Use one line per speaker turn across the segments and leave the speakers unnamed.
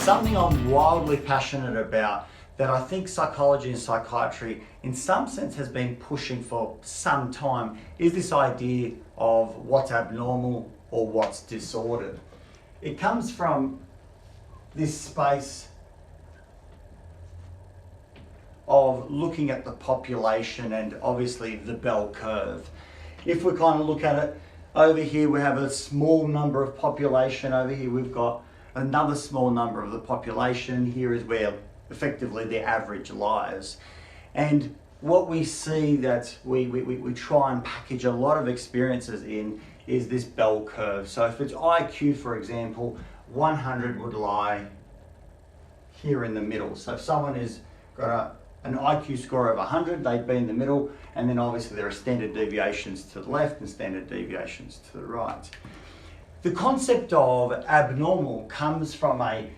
something I'm wildly passionate about that I think psychology and psychiatry in some sense has been pushing for some time is this idea of what's abnormal or what's disordered. It comes from this space of looking at the population and obviously the bell curve. If we kind of look at it, over here we have a small number of population, over here we've got another small number of the population, here is where effectively the average lies. And what we see that we try and package a lot of experiences in is this bell curve. So if it's IQ, for example, 100 would lie here in the middle. So if someone has got an IQ score of 100, they'd be in the middle, and then obviously there are standard deviations to the left and standard deviations to the right. The concept of abnormal comes from a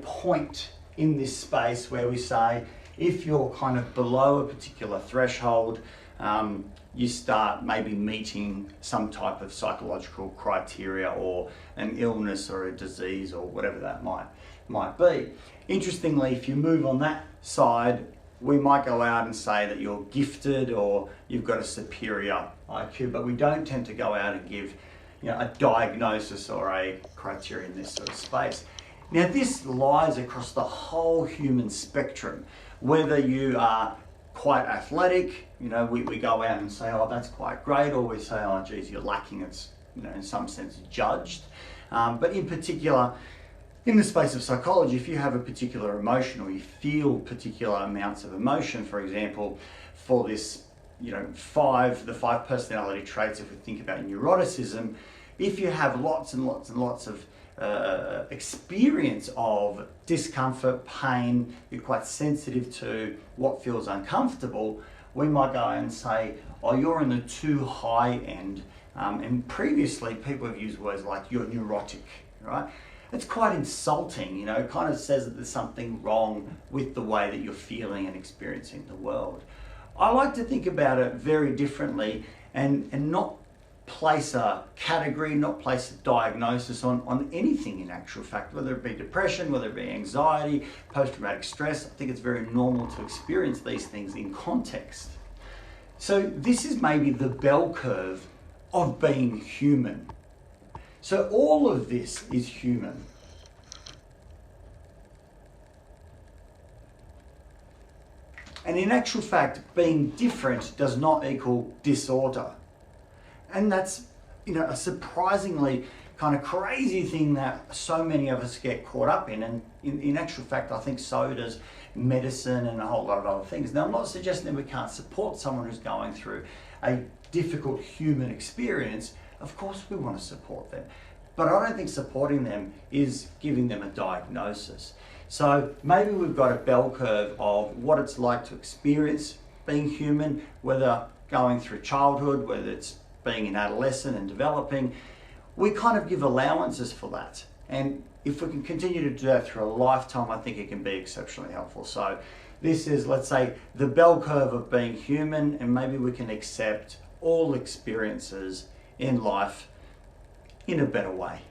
point in this space where we say if you're kind of below a particular threshold, you start maybe meeting some type of psychological criteria or an illness or a disease or whatever that might be. Interestingly, if you move on that side, we might go out and say that you're gifted or you've got a superior IQ, but we don't tend to go out and give a diagnosis or a criteria in this sort of space. Now this lies across the whole human spectrum. Whether you are quite athletic, we go out and say, oh, that's quite great, or we say, oh, geez, you're lacking, it's in some sense judged. But in particular, in the space of psychology, if you have a particular emotion or you feel particular amounts of emotion, for example, for this, the 5 personality traits, if we think about neuroticism, if you have lots and lots and lots of experience of discomfort, pain, you're quite sensitive to what feels uncomfortable, we might go and say, oh, you're in the too high end. And previously people have used words like you're neurotic, right? It's quite insulting, it kind of says that there's something wrong with the way that you're feeling and experiencing the world. I like to think about it very differently and not place a category, not place a diagnosis on anything in actual fact, whether it be depression, whether it be anxiety, post-traumatic stress. I think it's very normal to experience these things in context. So this is maybe the bell curve of being human. So all of this is human. And in actual fact, being different does not equal disorder. And that's, a surprisingly kind of crazy thing that so many of us get caught up in. And in actual fact, I think so does medicine and a whole lot of other things. Now, I'm not suggesting that we can't support someone who's going through a difficult human experience. Of course, we want to support them. But I don't think supporting them is giving them a diagnosis. So maybe we've got a bell curve of what it's like to experience being human, whether going through childhood, whether it's being an adolescent and developing. We kind of give allowances for that. And if we can continue to do that through a lifetime, I think it can be exceptionally helpful. So this is, let's say, the bell curve of being human, and maybe we can accept all experiences in life in a better way.